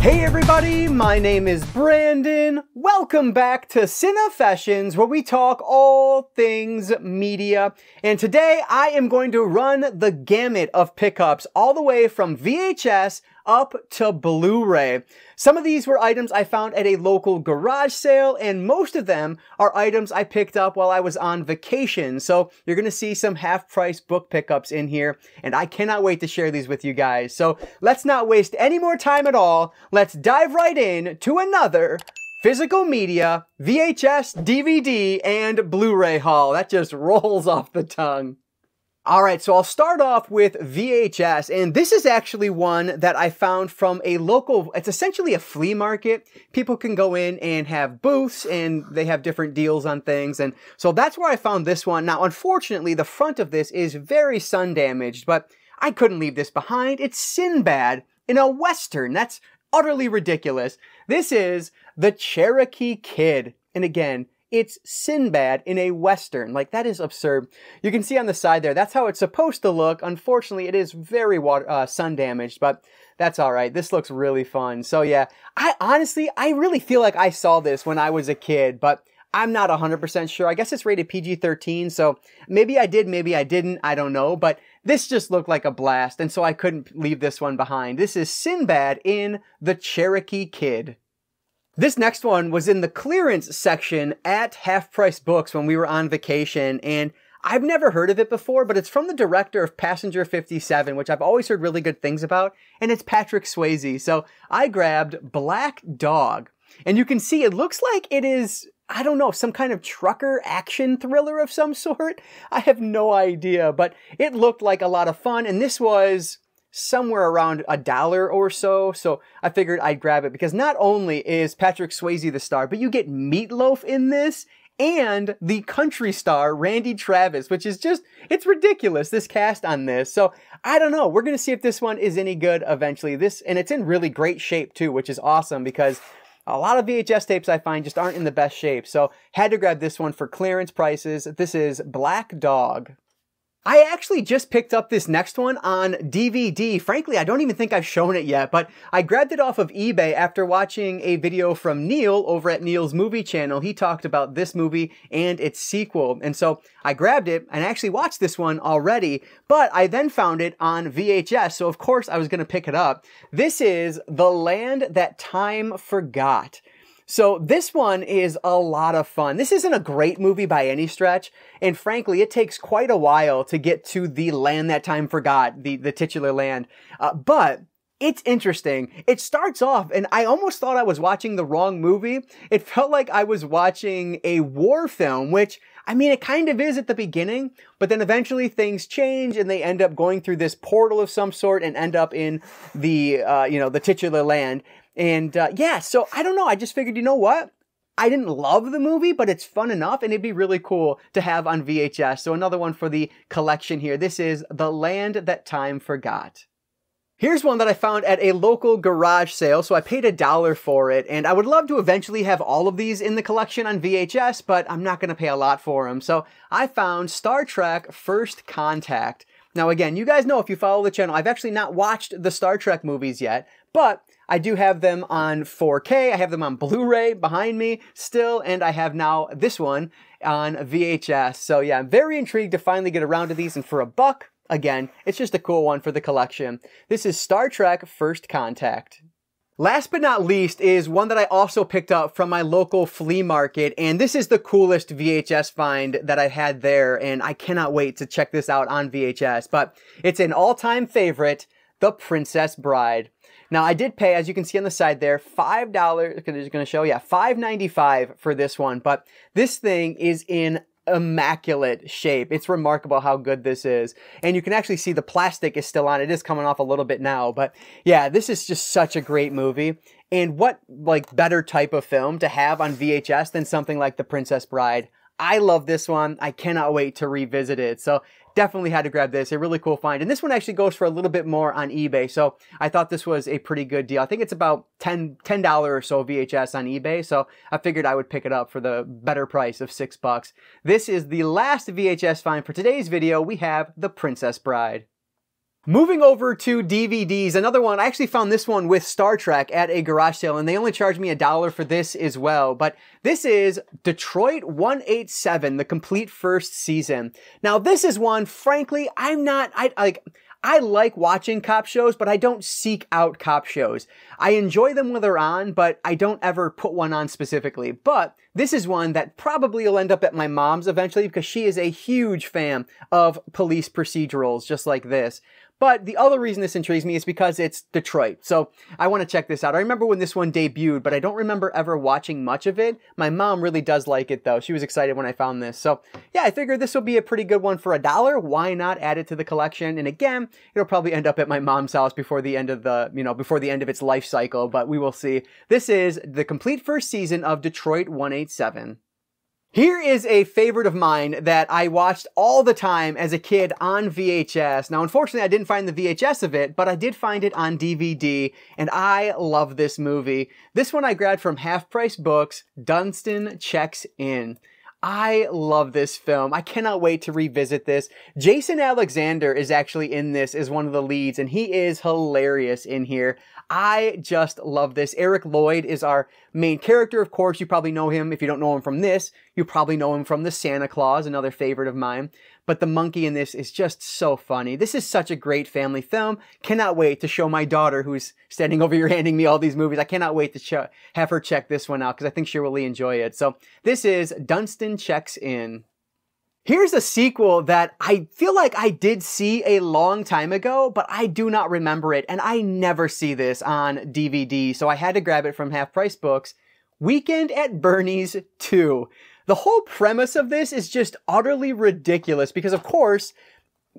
Hey everybody, my name is Brandon. Welcome back to Cinefessions, where we talk all things media. And today I am going to run the gamut of pickups all the way from VHS up to Blu-ray. Some of these were items I found at a local garage sale, and most of them are items I picked up while I was on vacation. So you're going to see some half-price book pickups in here, and I cannot wait to share these with you guys. So let's not waste any more time at all. Let's dive right in to another physical media, VHS, DVD, and Blu-ray haul. That just rolls off the tongue. Alright, so I'll start off with VHS, and this is actually one that I found from a local, it's essentially a flea market. People can go in and have booths, and they have different deals on things, and so that's where I found this one. Now, unfortunately, the front of this is very sun damaged, but I couldn't leave this behind. It's Sinbad in a Western. That's utterly ridiculous. This is The Cherokee Kid, and again, it's Sinbad in a Western. Like, that is absurd. You can see on the side there, that's how it's supposed to look. Unfortunately, it is very sun damaged, but that's all right. This looks really fun. So yeah, I really feel like I saw this when I was a kid, but I'm not 100% sure. I guess it's rated PG-13, so maybe I did, maybe I didn't. I don't know, but this just looked like a blast, and so I couldn't leave this one behind. This is Sinbad in The Cherokee Kid. This next one was in the clearance section at Half Price Books when we were on vacation, and I've never heard of it before, but it's from the director of Passenger 57, which I've always heard really good things about, and it's Patrick Swayze. So I grabbed Black Dog, and you can see it looks like it is, I don't know, some kind of trucker action thriller of some sort. I have no idea, but it looked like a lot of fun, and this was somewhere around $1 or so, so I figured I'd grab it because not only is Patrick Swayze the star, but you get Meatloaf in this and the country star Randy Travis, which is just, it's ridiculous, this cast on this. So I don't know, we're gonna see if this one is any good eventually. And it's in really great shape too, which is awesome because a lot of VHS tapes I find just aren't in the best shape. So had to grab this one for clearance prices. This is Black Dog. I actually just picked up this next one on DVD. Frankly, I don't even think I've shown it yet, but I grabbed it off of eBay after watching a video from Neil over at Neil's Movie Channel. He talked about this movie and its sequel. And so I grabbed it and actually watched this one already, but I then found it on VHS. So of course I was going to pick it up. This is The Land That Time Forgot. So this one is a lot of fun. This isn't a great movie by any stretch, and frankly, it takes quite a while to get to the land that time forgot, the titular land. But it's interesting. It starts off, and I almost thought I was watching the wrong movie. It felt like I was watching a war film, which, I mean, it kind of is at the beginning, but then eventually things change and they end up going through this portal of some sort and end up in the, the titular land. And yeah, so I don't know. I just figured, you know what? I didn't love the movie, but it's fun enough and it'd be really cool to have on VHS. So another one for the collection here. This is The Land That Time Forgot. Here's one that I found at a local garage sale, so I paid $1 for it, and I would love to eventually have all of these in the collection on VHS, but I'm not going to pay a lot for them. So I found Star Trek First Contact. Now again, you guys know if you follow the channel, I've actually not watched the Star Trek movies yet, but I do have them on 4K, I have them on Blu-ray behind me still, and I have now this one on VHS. So yeah, I'm very intrigued to finally get around to these, and for $1, again, it's just a cool one for the collection. This is Star Trek First Contact. Last but not least is one that I also picked up from my local flea market, and this is the coolest VHS find that I had there, and I cannot wait to check this out on VHS, but it's an all-time favorite, The Princess Bride. Now, I did pay, as you can see on the side there, $5, it's going to show, yeah, $5.95 for this one, but this thing is in immaculate shape. It's remarkable how good this is. And you can actually see the plastic is still on. It is coming off a little bit now, but yeah, this is just such a great movie. And what, like, better type of film to have on VHS than something like The Princess Bride? I love this one. I cannot wait to revisit it. So definitely had to grab this. A really cool find. And this one actually goes for a little bit more on eBay. So I thought this was a pretty good deal. I think it's about $10 or so VHS on eBay. So I figured I would pick it up for the better price of $6. This is the last VHS find for today's video. We have The Princess Bride. Moving over to DVDs, another one, I actually found this one with Star Trek at a garage sale, and they only charged me $1 for this as well. But this is Detroit 187, the complete first season. Now, this is one, frankly, I like watching cop shows, but I don't seek out cop shows. I enjoy them when they're on, but I don't ever put one on specifically. But this is one that probably will end up at my mom's eventually because she is a huge fan of police procedurals just like this. But the other reason this intrigues me is because it's Detroit. So I want to check this out. I remember when this one debuted, but I don't remember ever watching much of it. My mom really does like it though. She was excited when I found this. So yeah, I figured this will be a pretty good one for $1. Why not add it to the collection? And again, it'll probably end up at my mom's house before the end of before the end of its life cycle, but we will see. This is the complete first season of Detroit 187. Here is a favorite of mine that I watched all the time as a kid on VHS. Now, unfortunately, I didn't find the VHS of it, but I did find it on DVD, and I love this movie. This one I grabbed from Half Price Books, Dunston Checks In. I love this film. I cannot wait to revisit this. Jason Alexander is actually in this as one of the leads, and he is hilarious in here. I just love this. Eric Lloyd is our main character. Of course, you probably know him. If you don't know him from this, you probably know him from the Santa Claus, another favorite of mine. But the monkey in this is just so funny. This is such a great family film. Cannot wait to show my daughter, who's standing over here handing me all these movies. I cannot wait to have her check this one out because I think she'll really enjoy it. So this is Dunston Checks In. Here's a sequel that I feel like I did see a long time ago, but I do not remember it, and I never see this on DVD, so I had to grab it from Half Price Books. Weekend at Bernie's 2. The whole premise of this is just utterly ridiculous because, of course,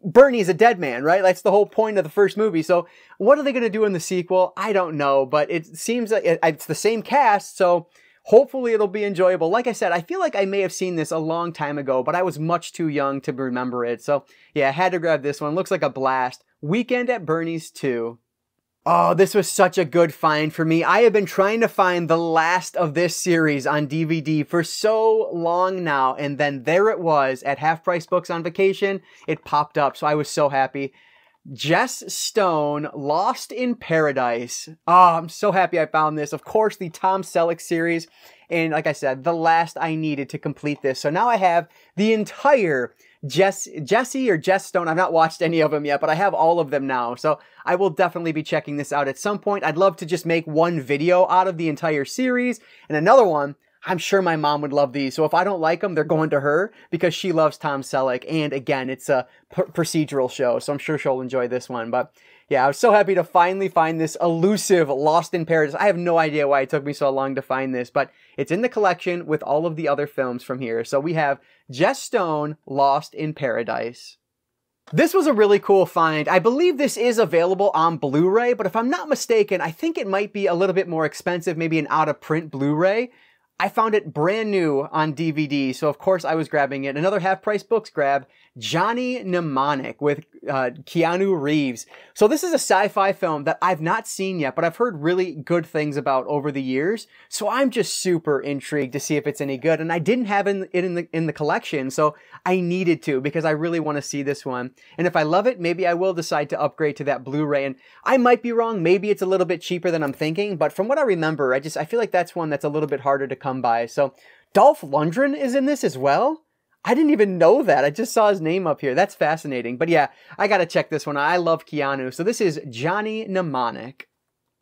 Bernie's a dead man, right? That's the whole point of the first movie. So what are they going to do in the sequel? I don't know, but it seems like it's the same cast, so hopefully it'll be enjoyable. Like I said, I feel like I may have seen this a long time ago, but I was much too young to remember it. So yeah, I had to grab this one. Looks like a blast. Weekend at Bernie's 2. Oh, this was such a good find for me. I have been trying to find the last of this series on DVD for so long now, and then there it was at Half Price Books on vacation. It popped up, so I was so happy. Jess Stone, Lost in Paradise. Oh, I'm so happy I found this. Of course, the Tom Selleck series. And like I said, the last I needed to complete this. So now I have the entire Jesse or Jess Stone. I've not watched any of them yet, but I have all of them now. So I will definitely be checking this out at some point. I'd love to just make one video out of the entire series. And another one, I'm sure my mom would love these. So if I don't like them, they're going to her because she loves Tom Selleck. And again, it's a procedural show, so I'm sure she'll enjoy this one. But yeah, I was so happy to finally find this elusive Lost in Paradise. I have no idea why it took me so long to find this, but it's in the collection with all of the other films from here. So we have Jess Stone, Lost in Paradise. This was a really cool find. I believe this is available on Blu-ray, but if I'm not mistaken, I think it might be a little bit more expensive, maybe an out-of-print Blu-ray. I found it brand new on DVD, so of course I was grabbing it. Another Half Price Books grab, Johnny Mnemonic with Keanu Reeves. So this is a sci-fi film that I've not seen yet, but I've heard really good things about over the years. So I'm just super intrigued to see if it's any good. And I didn't have it in the collection, so I needed to because I really want to see this one. And if I love it, maybe I will decide to upgrade to that Blu-ray. And I might be wrong. Maybe it's a little bit cheaper than I'm thinking. But from what I remember, I feel like that's one that's a little bit harder to come by. So Dolph Lundgren is in this as well. I didn't even know that. I just saw his name up here. That's fascinating. But yeah, I gotta check this one. I love Keanu. So this is Johnny Mnemonic.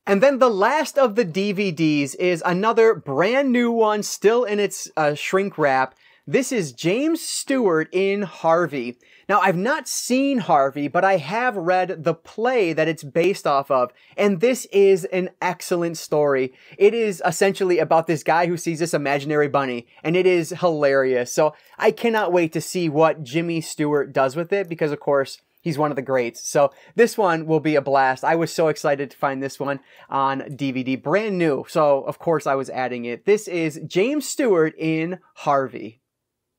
And then the last of the DVDs is another brand new one, still in its shrink wrap. This is James Stewart in Harvey. Now, I've not seen Harvey, but I have read the play that it's based off of, and this is an excellent story. It is essentially about this guy who sees this imaginary bunny, and it is hilarious. So I cannot wait to see what Jimmy Stewart does with it, because of course, he's one of the greats. So this one will be a blast. I was so excited to find this one on DVD, brand new. So of course I was adding it. This is James Stewart in Harvey.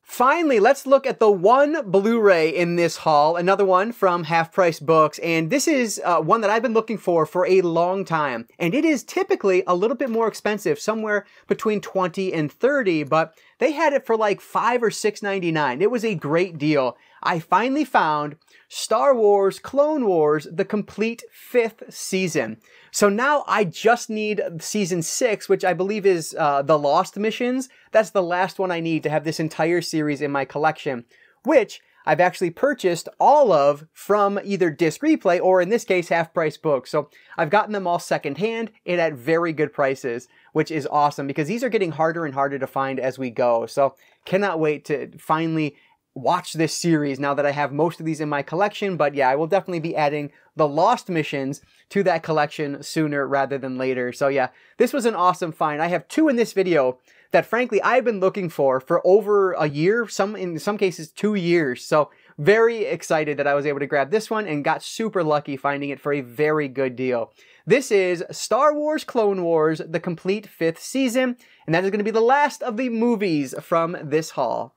Finally, let's look at the one Blu-ray in this haul, another one from Half Price Books, and this is one that I've been looking for a long time, and it is typically a little bit more expensive, somewhere between $20 and $30, but they had it for like $5 or $6.99. It was a great deal. I finally found Star Wars Clone Wars, the complete 5th season. So now I just need season 6, which I believe is the Lost Missions. That's the last one I need to have this entire series in my collection, which I've actually purchased all of from either Disc Replay or, in this case, half-price books. So I've gotten them all secondhand and at very good prices, which is awesome because these are getting harder and harder to find as we go. So cannot wait to finally watch this series now that I have most of these in my collection. But yeah, I will definitely be adding the Lost Missions to that collection sooner rather than later. So yeah, this was an awesome find. I have 2 in this video that frankly I've been looking for over a year, in some cases 2 years. So very excited that I was able to grab this one and got super lucky finding it for a very good deal. This is Star Wars Clone Wars, the complete 5th season, and that is going to be the last of the movies from this haul.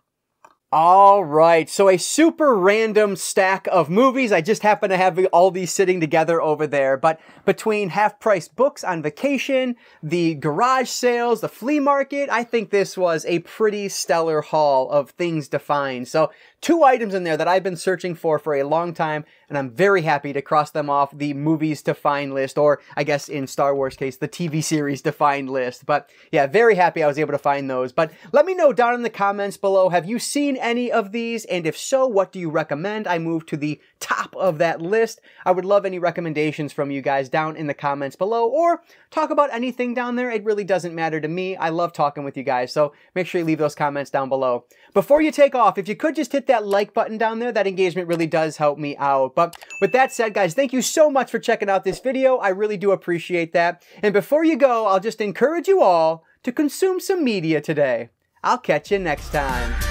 All right, so a super random stack of movies. I just happen to have all these sitting together over there. But between half-price books on vacation, the garage sales, the flea market, I think this was a pretty stellar haul of things to find. So 2 items in there that I've been searching for a long time, and I'm very happy to cross them off the movies to find list, or I guess in Star Wars case, the TV series to find list. But yeah, very happy I was able to find those. But let me know down in the comments below, have you seen any of these? And if so, what do you recommend I move to the top of that list? I would love any recommendations from you guys down in the comments below, or talk about anything down there. It really doesn't matter to me. I love talking with you guys, so make sure you leave those comments down below. Before you take off, if you could just hit that like button down there, that engagement really does help me out. But with that said, guys, thank you so much for checking out this video. I really do appreciate that. And before you go, I'll just encourage you all to consume some media today. I'll catch you next time.